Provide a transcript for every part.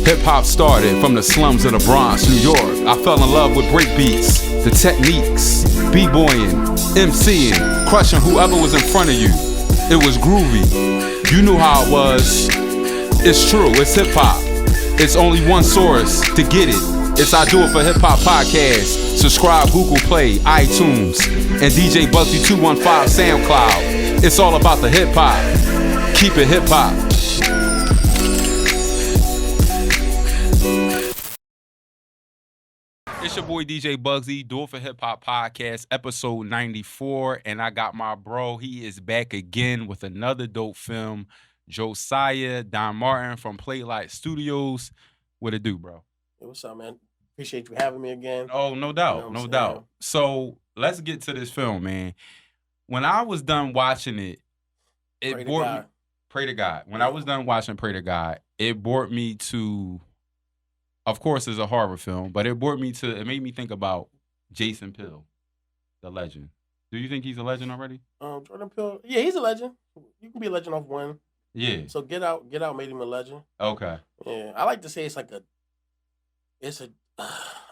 Hip-hop started from the slums of the Bronx, New York. I fell in love with breakbeats, the techniques, b-boying, MCing, crushing whoever was in front of you. It was groovy. You knew how it was. It's true, it's hip-hop. It's only one source to get it. It's I Do It For Hip Hop Podcast. Subscribe Google Play, iTunes, and DJ Bugsy 215 SoundCloud. It's all about the hip hop. Keep it hip hop. It's your boy DJ Bugsy, Do It For Hip Hop Podcast, episode 94, and I got my bro. He is back again with another dope film. Josiah DonMartin from Lotto Studios. What it do, bro? Hey, what's up, man? Appreciate you having me again. Oh, no doubt, You know no doubt. So let's get to this film, man. When I was done watching it, it brought me. Pray to God. When I was done watching Pray to God, it brought me to. Of course, it's a horror film, but it made me think about Jason Peele, the legend. Do you think he's a legend already? Jordan Peele, yeah, he's a legend. You can be a legend off one. Yeah. So Get Out made him a legend. Okay. Yeah, I like to say it's a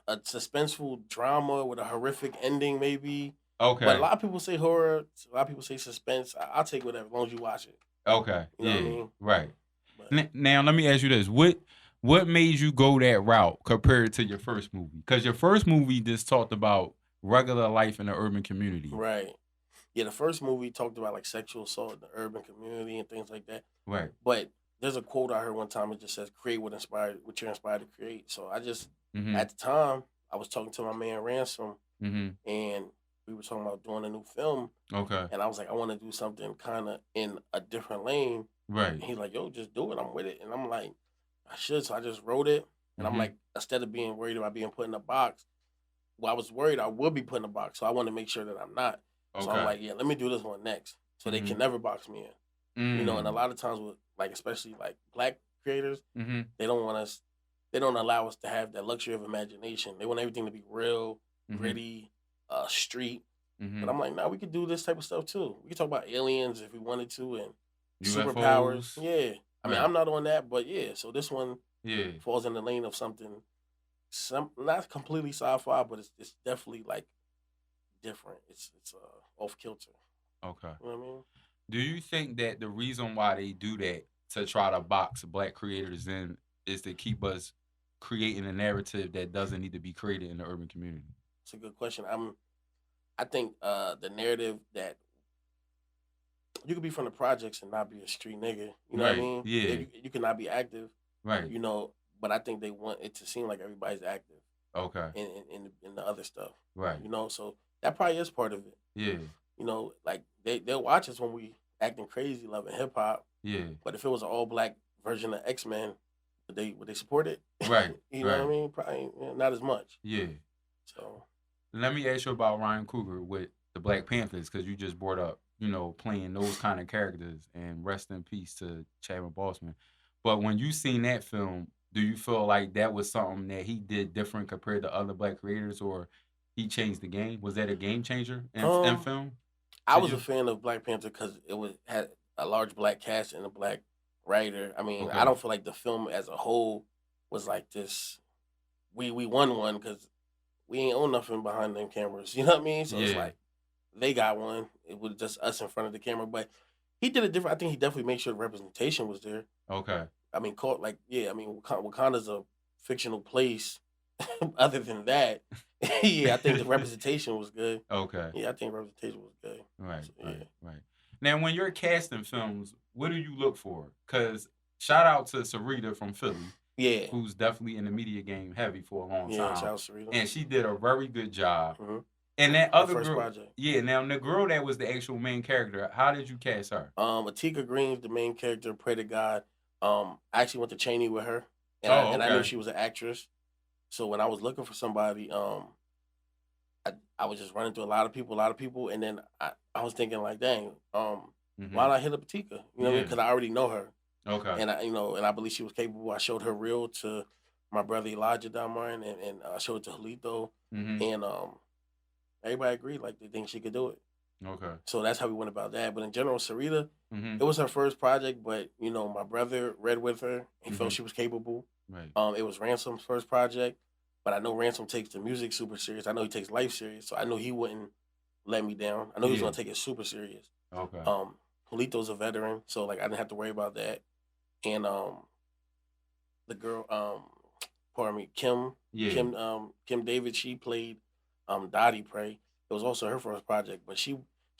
suspenseful drama with a horrific ending, maybe. Okay. But a lot of people say horror. A lot of people say suspense. I'll take whatever, as long as you watch it. Okay. You know what I mean? Right. But, now let me ask you this: What made you go that route compared to your first movie? Because your first movie just talked about regular life in the urban community. Right. Yeah, the first movie talked about like sexual assault in the urban community and things like that. Right. But there's a quote I heard one time. It just says, "Create what you're inspired to create." So I just, at the time, I was talking to my man Ransom, and we were talking about doing a new film. Okay. And I was like, I want to do something kind of in a different lane. Right. And he's like, "Yo, just do it. I'm with it." And I'm like, I should. So I just wrote it. And I'm like, instead of being worried about being put in a box, I was worried I would be put in a box. So I want to make sure that I'm not. Okay. So I'm like, yeah, let me do this one next. So they can never box me in. You know, and a lot of times with like, especially like black creators, they don't want us, they don't allow us to have that luxury of imagination. They want everything to be real, gritty, street. But I'm like, nah, we could do this type of stuff too. We could talk about aliens if we wanted to and UFOs. Superpowers. Yeah. I mean, I'm not on that, but yeah. So this one falls in the lane of something, not completely sci-fi, but it's definitely like different. It's off kilter. Okay. You know what I mean? Do you think that the reason why they do that to try to box black creators in is to keep us creating a narrative that doesn't need to be created in the urban community? It's a good question. I think the narrative that you could be from the projects and not be a street nigga. You know what I mean? Yeah. You cannot be active. Right. You know, but I think they want it to seem like everybody's active. Okay. In the other stuff. Right. You know, so that probably is part of it. Yeah. You know, like they'll watch us when we acting crazy, loving hip hop. Yeah. But if it was an all black version of X-Men, would they support it? Right. You know what I mean? Probably not as much. Yeah. So let me ask you about Ryan Coogler with the Black Panthers, because you just brought up, playing those kind of characters, and rest in peace to Chadwick Boseman. But when you seen that film, do you feel like that was something that he did different compared to other black creators, or he changed the game? Was that a game changer in film? I was a fan of Black Panther because had a large black cast and a black writer. I mean, I don't feel like the film as a whole was like this. We won one because we ain't own nothing behind them cameras. You know what I mean? So it's like they got one. It was just us in front of the camera. But he did it different. I think he definitely made sure the representation was there. Okay. I mean, Wakanda's a fictional place. Other than that, I think the representation was good. Okay. Yeah, I think representation was good. Right, So, right. Now, when you're casting films, what do you look for? Because shout out to Sarita from Philly. Yeah. Who's definitely in the media game heavy for a long time. Yeah, shout out Sarita. And she did a very good job. And that other first girl, project. Yeah, now the girl that was the actual main character, how did you cast her? Atika Green's the main character, Pray to God. I actually went to Cheney with her. And I knew she was an actress. So when I was looking for somebody, I was just running through a lot of people, and then I was thinking like, dang, why not hit up Atika? You know, because I already know her. Okay. And I believe she was capable. I showed her reel to my brother Elijah DonMartin, and I showed it to Julito, and everybody agreed like they think she could do it. Okay. So that's how we went about that. But in general, Sarita, it was her first project, but my brother read with her. He felt she was capable. Right. It was Ransom's first project, but I know Ransom takes the music super serious. I know he takes life serious, so I know he wouldn't let me down. I know he was gonna take it super serious. Okay. Julito's a veteran, so like I didn't have to worry about that. And the girl, pardon me, Kim David, she played Dottie Prey. It was also her first project, but she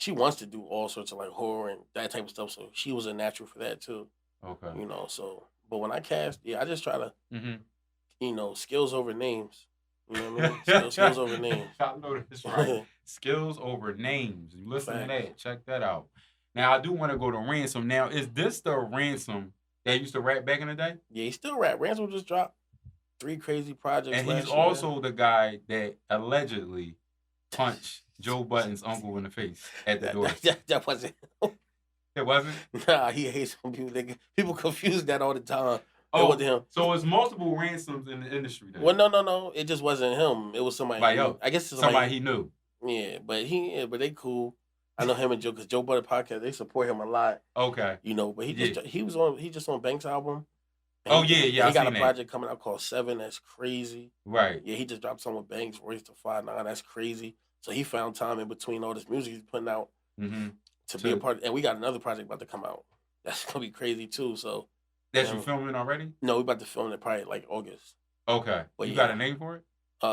wants to do all sorts of like horror and that type of stuff. So she was a natural for that too. Okay. You know, so but when I cast, yeah, I just try to, Mm-hmm. you know, skills over names. You know what I mean? Skills over names. I know that's right. Skills over names. You listen to Facts. that. Check that out. Now I do want to go to Ransom. Now, is this the Ransom that used to rap back in the day? Yeah, he still rap. Ransom just dropped 3 crazy projects And last he's year. also the guy that allegedly punched Joe Budden's uncle in the face at the door. That wasn't him. It wasn't? Nah, he hates some people. People confuse that all the time. Oh, it wasn't him. So it's multiple Ransoms in the industry then. Well, no. It just wasn't him. It was somebody. I guess it's somebody he knew. Yeah, but they cool. I know him and Joe because Joe Budden podcast, they support him a lot. Okay. You know, but he just on Banks' album. He got a project coming out called 7 that's crazy. Right. Yeah, he just dropped something with Banks, Royce to 5'9", that's crazy. So he found time in between all this music he's putting out to be a part. And we got another project about to come out. That's gonna be crazy too. So that you filming already? No, we about to film it probably like August. Okay. But you got a name for it?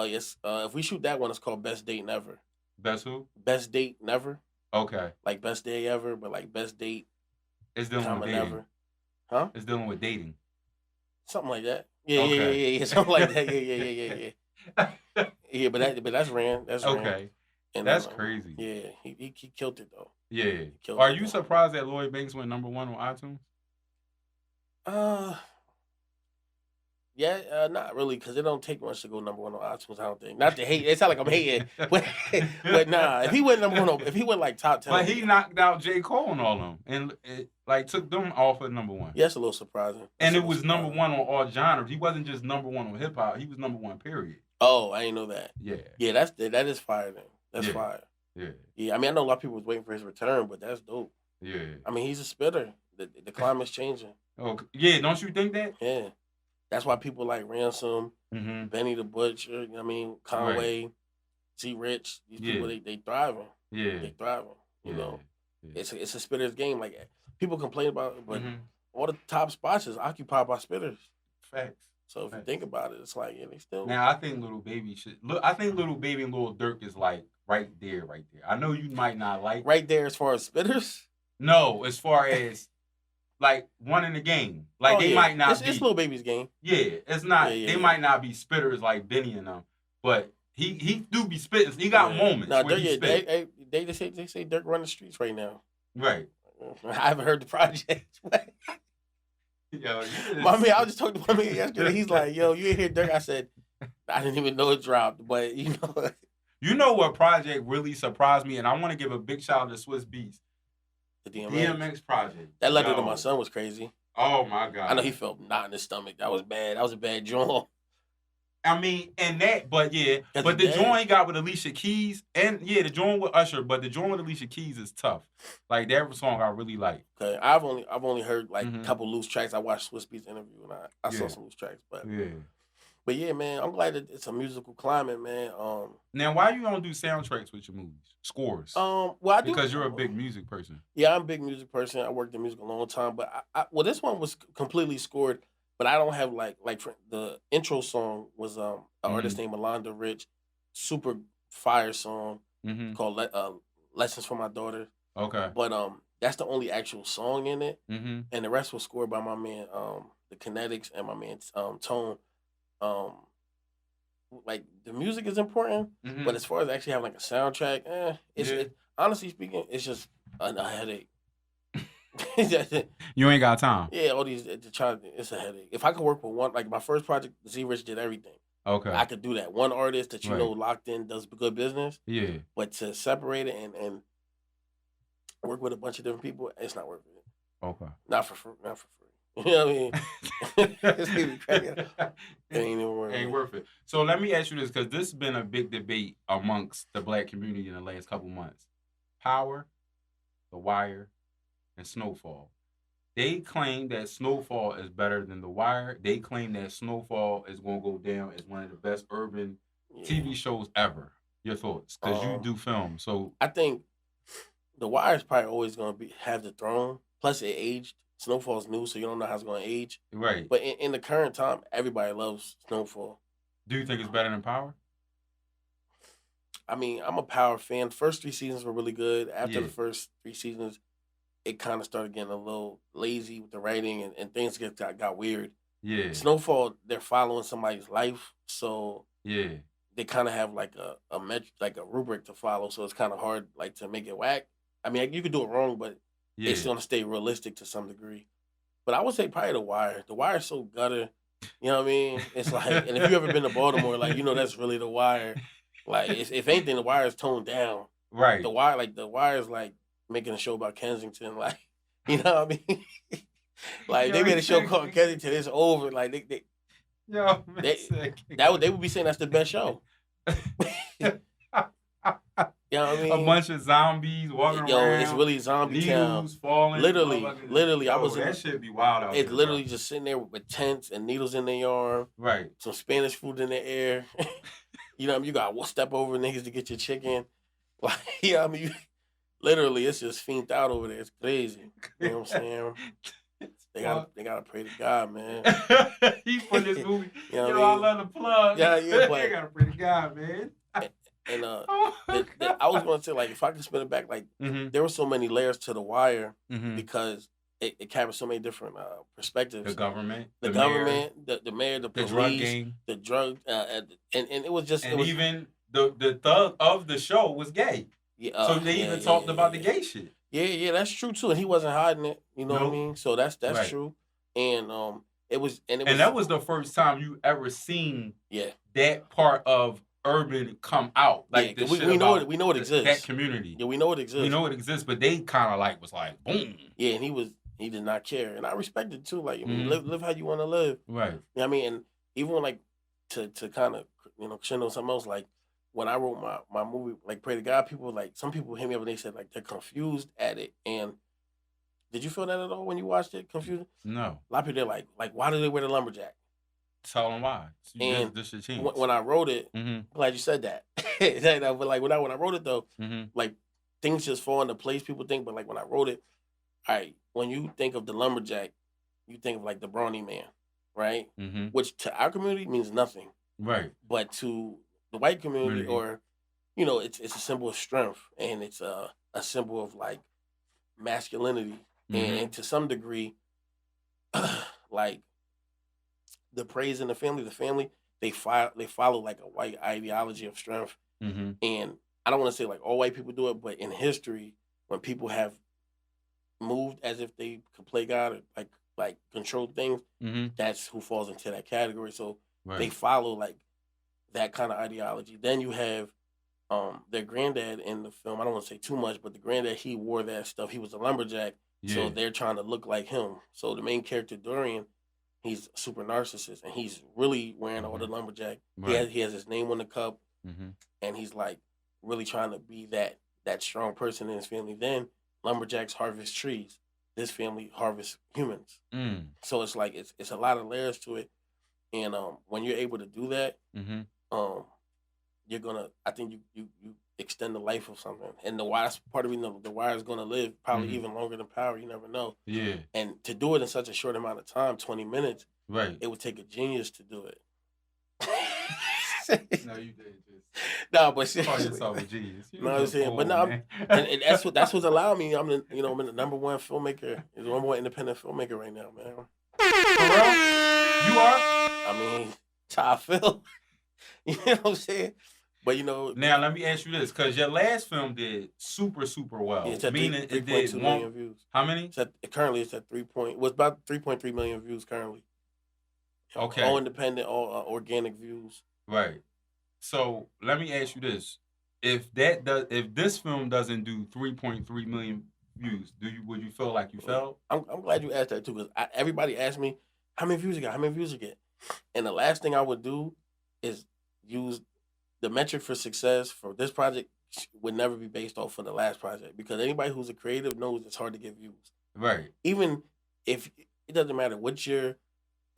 Yes. If we shoot that one, it's called Best Date Never. Best who? Best Date Never. Okay. Like best day ever, but like best date. It's dealing with dating. Never. Huh? It's dealing with dating. Something like that. Yeah. Something like that. Yeah. Yeah, but that's Rand. That's Rand. Okay. And that's crazy. Yeah, he killed it though. Yeah. Are you surprised that Lloyd Banks went #1 on iTunes? Yeah, not really, because it don't take much to go #1 on iTunes. I don't think. Not to hate. It's not like I'm hating, but nah. If he went #1, if he went like top 10, but he knocked out J. Cole and all them, and it like took them off of #1. Yeah, it's a little surprising. And it was #1 on all genres. He wasn't just #1 on hip hop. He was #1 period. Oh, I didn't know that. Yeah. That is fire then. That's fire. Yeah. I mean, I know a lot of people was waiting for his return, but that's dope. Yeah. I mean, he's a spitter. The climate's changing. Oh yeah, don't you think that? Yeah. That's why people like Ransom, Benny the Butcher, Conway, T. Rich, these people, they thriving. Yeah. They thriving. You know. Yeah. It's a spitter's game. Like, people complain about it, but all the top spots is occupied by spitters. Facts. So if you think about it, it's like, they still. Now, I think Lil Baby I think Lil Baby and Lil Durk is like right there. I know you might not like. Right there as far as spitters? No, as far as like one in the game. Like they might not be. It's Lil Baby's game. Yeah, it's not. They might not be spitters like Benny and them, but he do be spitting. He got moments. No, where he spit. They say Durk run the streets right now. Right. I haven't heard the project. Yo, I was just talking to my man yesterday. He's like, "Yo, you ain't hear Durk?" I said, "I didn't even know it dropped." But you know. You know what project really surprised me, and I want to give a big shout out to Swiss Beats. The DMX. DMX project. That letter to my son was crazy. Oh my God. I know he felt knot in his stomach. That was bad. That was a bad joint. I mean, and that, but the joint he got with Alicia Keys, and the joint with Usher, but the joint with Alicia Keys is tough. Like that song I really like. Okay, I've only heard like a couple loose tracks. I watched Swiss Beats interview and I saw some loose tracks, but yeah, man, I'm glad that it's a musical climate, man. Now, why you don't do soundtracks with your movies, scores? Well, I do because you're a big music person. Yeah, I'm a big music person. I worked in music a long time, but this one was completely scored. But I don't have like the intro song was an artist named Alonda Rich, super fire song called Lessons for My Daughter. Okay. But that's the only actual song in it, and the rest was scored by my man the Kinetics and my man Tone. Like the music is important, but as far as actually having like a soundtrack, honestly speaking, it's just a headache. You ain't got time. Yeah, all these it's a headache. If I could work with one, like my first project, Z Rich did everything. Okay. I could do that. One artist that you know locked in does good business. Yeah. But to separate it and work with a bunch of different people, it's not worth it. Okay. Not for free. You know what I mean? It ain't worth it. So let me ask you this, because this has been a big debate amongst the Black community in the last couple months. Power, The Wire, and Snowfall. They claim that Snowfall is better than The Wire. They claim that Snowfall is going to go down as one of the best urban TV shows ever. Your thoughts? Because you do film, so I think The Wire is probably always going to have the throne. Plus, it aged. Snowfall's new, so you don't know how it's going to age. Right. But in the current time, everybody loves Snowfall. Do you think it's better than Power? I mean, I'm a Power fan. The first 3 seasons were really good. After the first 3 seasons, it kind of started getting a little lazy with the writing, and things got weird. Yeah. Snowfall, they're following somebody's life, so they kind of have like a rubric to follow. So it's kind of hard like to make it whack. I mean, you could do it wrong, but it's gonna stay realistic to some degree. But I would say probably The Wire. The Wire is so gutter. You know what I mean? It's like, and if you ever been to Baltimore, like that's really The Wire. Like, if anything, The Wire is toned down. Right. The Wire is like making a show about Kensington. Like, you know what I mean? Like, they made a show called Kensington. It's over. Like they would be saying that's the best show. You know what I mean? A bunch of zombies walking around. It's really zombie town. Falling. Literally, I was that shit be wild out there. It's literally just sitting there with tents and needles in their arm. Right. Some Spanish food in the air. You know what I mean? You got to step over niggas to get your chicken. Like, you know what I mean? Literally, it's just fiended out over there. It's crazy. You know what I'm saying? They gotta pray to God, man. He put this movie. You know what I mean? I love the plug. Yeah, They gotta pray to God, man. And I was gonna say, like, if I could spin it back, like, there were so many layers to The Wire because it covers so many different perspectives. The government, the mayor, the police, drug gang, the drug, and it was just, even the thug of the show was gay. Yeah, so they even talked about the gay shit. Yeah, that's true too, and he wasn't hiding it. You know what I mean? So that's right. True. And that was the first time you ever seen that part of urban come out. Like we know it exists. That community. Yeah, we know it exists. We know it exists, but they kind of like was like boom. Yeah, and he did not care, and I respect it too. Like, I mean, live how you want to live. Right. You know what I mean? And even when, like, to kind of crescendo something else, like when I wrote my movie, like, Pray to God, some people hit me up and they said, like, they're confused at it. And did you feel that at all when you watched it? Confused? No. A lot of people, they're like, why do they wear the lumberjack? Tell them why. And this should change. When I wrote it, I'm glad you said that. But like when I wrote it though, like, things just fall into place. People think, but like when I wrote it, all right, when you think of the lumberjack, you think of like the brawny man, right? Which to our community means nothing, right? But to the white community, or it's a symbol of strength, and it's a symbol of like masculinity, and to some degree, like the praise in the family, they follow like a white ideology of strength, and I don't want to say like all white people do it, but in history, when people have moved as if they could play God or like control things, that's who falls into that category. So they follow like that kind of ideology. Then you have their granddad in the film. I don't want to say too much, but the granddad, he wore that stuff. He was a lumberjack, so they're trying to look like him. So the main character, Dorian, he's a super narcissist, and he's really wearing all the lumberjack. Right. He has his name on the cup, and he's like really trying to be that strong person in his family. Then lumberjacks harvest trees. This family harvests humans. So it's like it's a lot of layers to it, and when you're able to do that, you're gonna. I think you extend the life of something, and the Wire part of the Wire is gonna live probably even longer than Power. You never know. Yeah. And to do it in such a short amount of time, 20 minutes, right? It would take a genius to do it. No, you did. No, but call yourself a genius. You know what I'm saying? But no, and that's what's allowed me. I'm the number one filmmaker, the number one independent filmmaker right now, man. For real? You are? I mean, top film. You know what I'm saying? But now let me ask you this, because your last film did super, super well. Yeah, it's at 3.2 million views. How many? Currently, it's at about 3.3 million views currently. Okay. All independent, all organic views. Right. So let me ask you this: if this film doesn't do 3.3 million views, would you feel like you failed? I'm glad you asked that too, because everybody asked me how many views you got, and the last thing I would do is use the metric for success for this project would never be based off of the last project, because anybody who's a creative knows it's hard to get views. Right. Even if it doesn't matter what your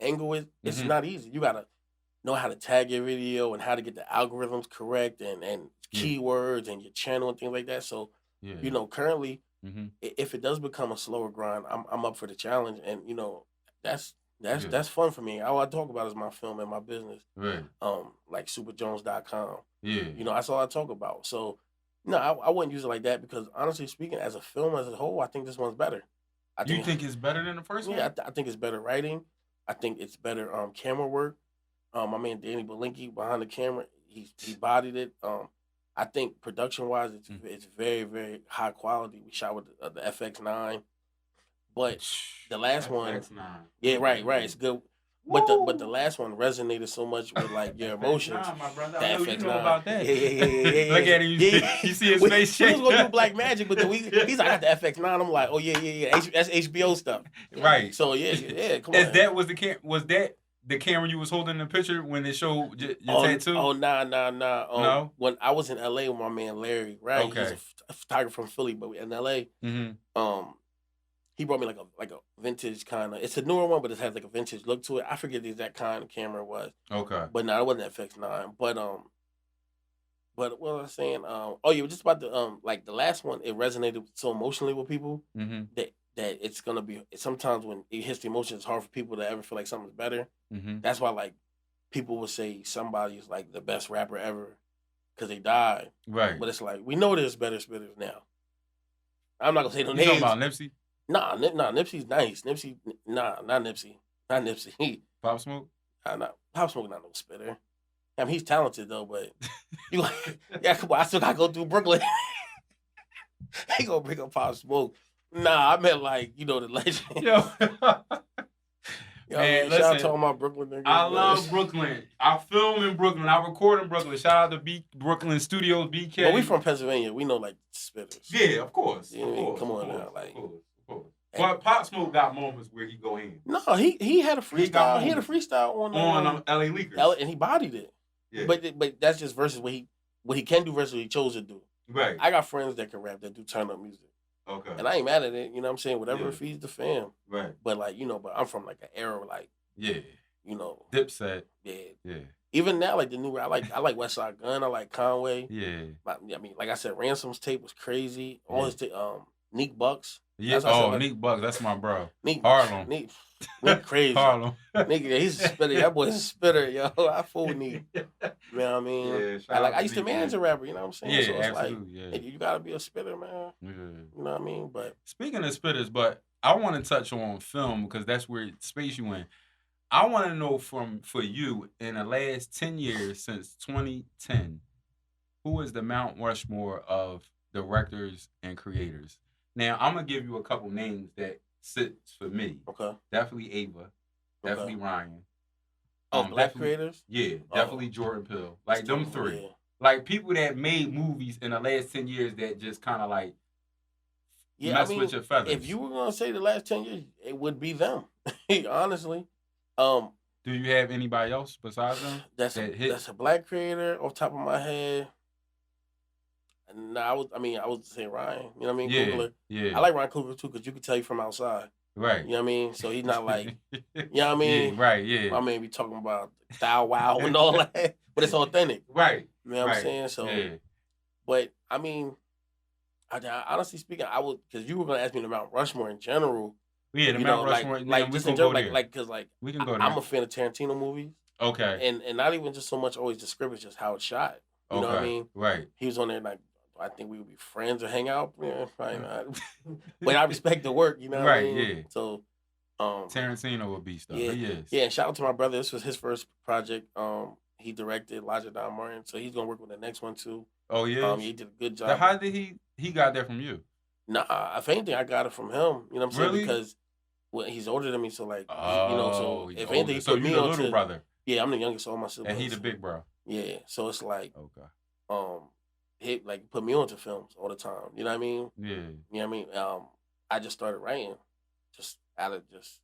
angle is, it's not easy. You gotta know how to tag your video and how to get the algorithms correct and keywords and your channel and things like that. So, currently, if it does become a slower grind, I'm up for the challenge, and that's fun for me. All I talk about is my film and my business. Right. Like superjones.com. Yeah. That's all I talk about. So, no, I wouldn't use it like that because honestly speaking, as a film as a whole, I think this one's better. You think it's better than the first one? Yeah, I think it's better writing. I think it's better camera work. My man Danny Belinky behind the camera, he bodied it. I think production wise, it's very, very high quality. We shot with the FX9, but the last one, yeah, right, it's good. But the last one resonated so much with like your emotions. My brother, the FX9. You know about that. Yeah. Look at him. You see his face shake. We was gonna do Black Magic, but then he's like, I got the FX9. I'm like, oh yeah. That's HBO stuff. Right. So yeah. Come on. Was that the camera you was holding in the picture when they showed your tattoo? Oh, nah. No? When I was in LA with my man Larry, right? Okay. He's a photographer from Philly, but in LA, he brought me like a vintage kind of. It's a newer one, but it has like a vintage look to it. I forget the exact kind of camera it was. Okay. But no, it wasn't FX9. But what was I saying? Just about the like the last one, it resonated so emotionally with people that it's gonna be sometimes when it hits the emotion, it's hard for people to ever feel like something's better. That's why like people will say somebody's like the best rapper ever because they died. Right. But it's like we know there's better spitters now. I'm not gonna say no you names. You talking about Nipsey? Nah, Nipsey's nice. Nipsey, not Nipsey. Not Nipsey. Pop Smoke? Pop Smoke not no spitter. I mean, he's talented though, but come on, I still gotta go through Brooklyn. They gonna bring up Pop Smoke. Nah, I meant like, the legend. Yo. Man, listen, shout out to all my Brooklyn niggas. I love Brooklyn. I film in Brooklyn. I record in Brooklyn. Shout out to Brooklyn Studios, BK. Well, we from Pennsylvania. We know like spitters. Yeah, of course. You know what I mean? Come on now, like. Of course. But Pop Smoke got moments where he go in. No, he had a freestyle. He had a freestyle on L.A. Leakers. And he bodied it. Yeah. But that's just versus what he can do versus what he chose to do. Right. I got friends that can rap that do turn up music. Okay. And I ain't mad at it, you know what I'm saying? Whatever it feeds the fam. Right. But like, but I'm from like an era like Dipset. Yeah. Even now, like the new I like West Side Gun, I like Conway. Yeah. I mean, like I said, Ransom's tape was crazy. All his Neek Bucks. Yeah, Neek Bucks, that's my bro. Harlem. Neek crazy. Harlem. Neek, he's a spitter. That boy's a spitter, yo. I fool with Neek. You know what I mean? Yeah, I used to manage a rapper, you know what I'm saying? Yeah, so it's absolutely. Hey, you gotta be a spitter, man. Yeah. You know what I mean? But speaking of spitters, but I want to touch on film because that's where space you in. I want to know for you in the last 10 years since 2010, who is the Mount Rushmore of directors and creators? Now, I'm going to give you a couple names that sits for me. Okay. Definitely Ava. Definitely Ryan. Black creators? Yeah, definitely Jordan Peele. Like, them three. Yeah. Like, people that made movies in the last 10 years that just kind of, like, mess with your feathers. If you were going to say the last 10 years, it would be them. Honestly. Do you have anybody else besides them? That's a black creator off the top of my head. No, I would say Ryan. You know what I mean? Yeah, Coogler. Yeah. I like Ryan Coogler too because you can tell you from outside. Right. You know what I mean? So he's not like, you know what I mean? Yeah, right, yeah. I mean, we talking about Thou Wow and all that, but it's authentic. Right. You know what I'm saying? So, but I mean, honestly speaking, I would, because you were going to ask me about Rushmore in general. Yeah, the Mount Rushmore. Like just in general, because we can go there. I'm a fan of Tarantino movies. Okay. And not even just so much always the script, it's just how it's shot. You know what I mean? Right. He was on there like, I think we would be friends or hang out. Yeah, probably not. But I respect the work, you know what I mean? Right, yeah. So, Tarantino would be stuff. Yeah, yes. Yeah, and shout out to my brother. This was his first project. He directed Josiah DonMartin, so he's gonna work with the next one too. Oh yeah. He did a good job. Now, how did he got that from you? Nah, if anything, I got it from him. You know what I'm saying? Really? Because he's older than me, so like, so if anything, he so put me the on little brother. Yeah, I'm the youngest of all my siblings. And he the big bro. Yeah, so it's like, okay. He like put me onto films all the time. You know what I mean? Yeah. You know what I mean? I just started writing, just out of just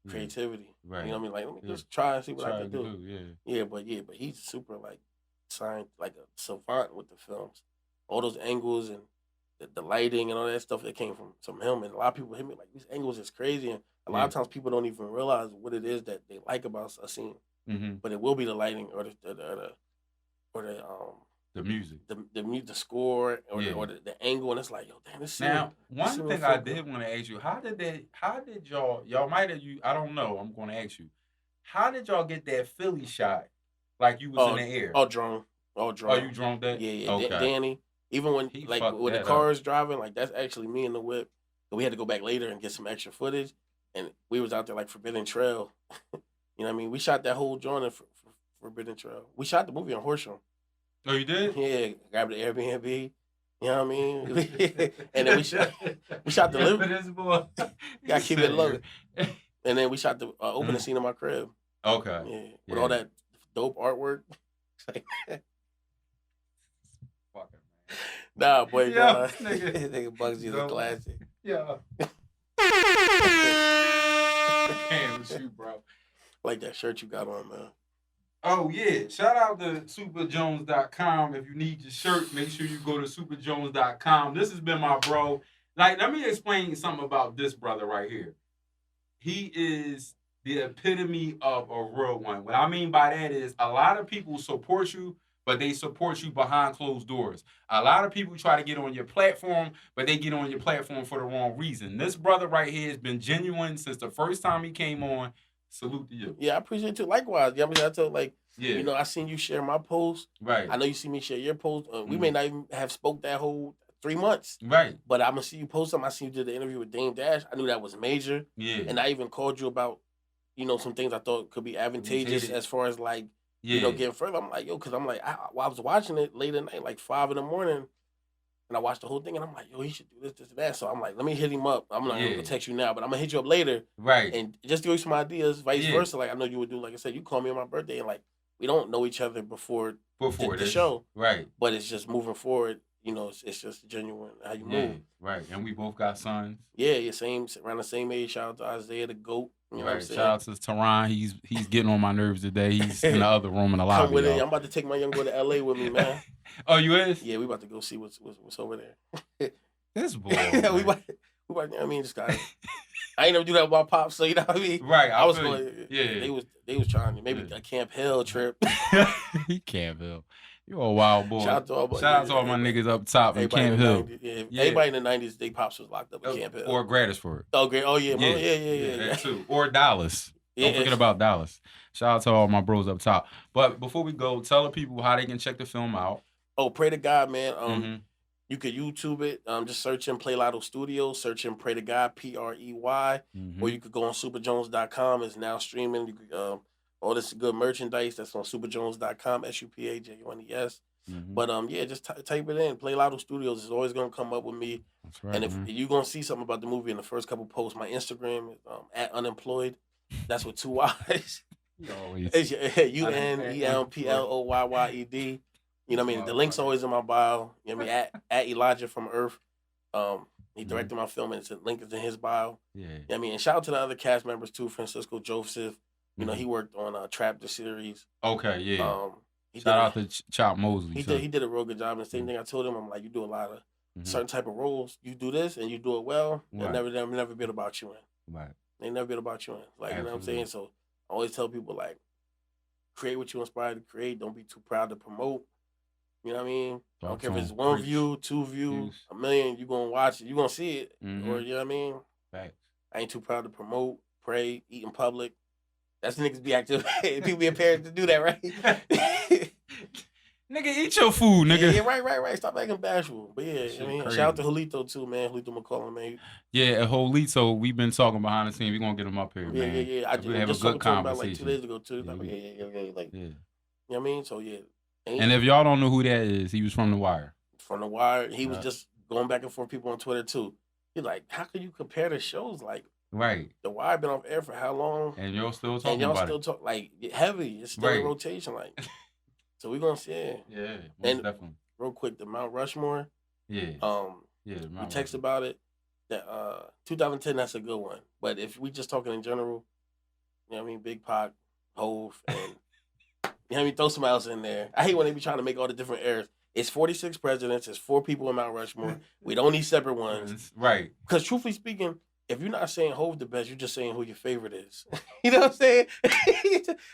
creativity. Right. You know what I mean? Like, let me just try and see what I can do. Yeah. But he's super like like a savant with the films. All those angles and the lighting and all that stuff that came from him. And a lot of people hit me like, these angles is crazy. And a lot of times people don't even realize what it is that they like about a scene. But it will be the lighting or the music, the score, or the angle, and it's like, yo, damn, this scene. Now, one thing I did want to ask you, how did y'all might have I don't know, I'm going to ask you, how did y'all get that Philly shot like you was in the air? Drone. Oh, you droned that? Yeah. Okay. Danny, even when when the car is driving, like that's actually me in the whip. But we had to go back later and get some extra footage, and we was out there like Forbidden Trail. You know what I mean? We shot that whole joint in Forbidden Trail. We shot the movie on Horsham. Oh, you did? Yeah, grabbed the Airbnb. You know what I mean? And then we shot the living. Gotta keep it low. And then we shot the opening scene in my crib. Okay. Yeah, with all that dope artwork. Fucking man. Nah, boy, yeah, nigga Bugsy is a classic. Yeah. Damn, with you, bro. Like that shirt you got on, man. Oh, yeah. Shout out to superjones.com. If you need your shirt, make sure you go to superjones.com. This has been my bro. Like, let me explain something about this brother right here. He is the epitome of a real one. What I mean by that is a lot of people support you, but they support you behind closed doors. A lot of people try to get on your platform, but they get on your platform for the wrong reason. This brother right here has been genuine since the first time he came on. Salute to you. Yeah, I appreciate it too. Likewise, you know what I mean? I told you know, I seen you share my post. Right. I know you see me share your post. We may not even have spoke that whole 3 months. Right. But I'm gonna see you post something. I see you did the interview with Dame Dash. I knew that was major. Yeah. And I even called you about, you know, some things I thought could be advantageous as far as like, you know, getting further. I'm like, yo, because I'm like, I was watching it late at night, like 5 a.m. And I watched the whole thing, and I'm like, yo, he should do this, and that. So I'm like, let me hit him up. I'm not going to text you now, but I'm going to hit you up later. Right. And just give you some ideas, vice versa. Like, I know you would do, like I said, you call me on my birthday, and, like, we don't know each other before the show. Right. But it's just moving forward. You know, it's just genuine how you move. Right. And we both got sons. Yeah, around the same age. Shout out to Isaiah, the GOAT. You know what I'm saying? Shout out to Teron. He's getting on my nerves today. He's in the other room in the lobby. Come with it. I'm about to take my young boy to L.A. with me, man. Oh, you is? Yeah, we about to go see what's over there. This boy. we about, you know what I mean? Just got. I ain't never do that with my pops, so you know what I mean. Right. I was going. Yeah. They was trying to maybe a Camp Hill trip. Camp Hill. You a wild boy. Shout out to all my niggas up top in Camp Hill. Everybody in the 90s, they pops was locked up in Camp Hill. Or Gratisford. Oh, great. Oh, yeah. That too. Or Dallas. Don't forget about Dallas. Shout out to all my bros up top. But before we go, tell the people how they can check the film out. Oh, pray to God, man. You could YouTube it. Just search in Play Lotto Studios. Search in Pray to God, Prey. Or you could go on superjones.com. It's now streaming. You could, all this good merchandise that's on superjones.com, SUPAJONES. But just type it in. Play Lotto Studios is always gonna come up with me. That's right. And if you're gonna see something about the movie in the first couple posts, my Instagram is @unemployed. That's with 2 Y's. It's UNEMPLOYYED. You know what I mean? The link's always in my bio. You know what I mean? At Elijah from Earth. He directed my film, and it's a link is in his bio. Yeah. You know what I mean? And shout out to the other cast members too, Francisco Joseph. You know, he worked on Trap the series. Okay, yeah. Shout out to Chop Mosley. He did a real good job. And the same thing I told him, I'm like, you do a lot of certain type of roles. You do this and you do it well. Right. They'll never been about you in. Right. They never been about you in. Like, you know what I'm saying? So I always tell people, like, create what you're inspired to create. Don't be too proud to promote. You know what I mean? I don't care if it's 1 view, 2 views, 1 million. You're going to watch it. You're going to see it. Or, you know what I mean? Right. I ain't too proud to promote, pray, eat in public. That's niggas be active. People be empowered to do that, right? Nigga, eat your food, nigga. Yeah, right. Stop acting bashful. But yeah, I mean, shout out to Julito too, man. Julito McCollum, man. Yeah, Julito, we've been talking behind the scenes. We're gonna get him up here, man. Yeah. I just talked to him about like 2 days ago too. Like, yeah. You know what I mean? So yeah. And if y'all don't know who that is, he was from The Wire. From The Wire. He was just going back and forth people on Twitter too. He's like, how can you compare the shows? Like, right. The Wire been off air for how long? And y'all still talking about it. And y'all still talk like heavy. It's still in rotation, like. So we're gonna see it. Yeah, and definitely. Real quick, the Mount Rushmore. Yeah. We text about it. That 2010, that's a good one. But if we just talking in general, you know what I mean, Big Pac, Hove, and you know what I mean, throw somebody else in there. I hate when they be trying to make all the different eras. It's 46 presidents. It's 4 people in Mount Rushmore. We don't need separate ones. Right. Because truthfully speaking, if you're not saying Hov the best, you're just saying who your favorite is. You know what I'm saying?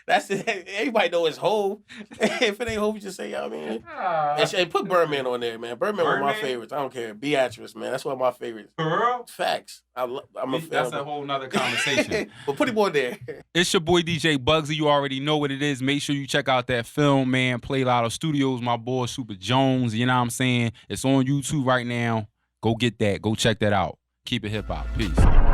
That's it. Everybody know it's Hov. If it ain't Hov, you just say, I mean, and put Birdman on there, man. Birdman was my favorites. I don't care. Beatrice, man. That's one of my favorites. For real? Facts. I'm a fan. That's a whole nother conversation. But put him on there. It's your boy DJ Bugsy. You already know what it is. Make sure you check out that film, man. Play Lotto Studios, my boy Super Jones. You know what I'm saying? It's on YouTube right now. Go get that. Go check that out. Keep it hip hop. Peace.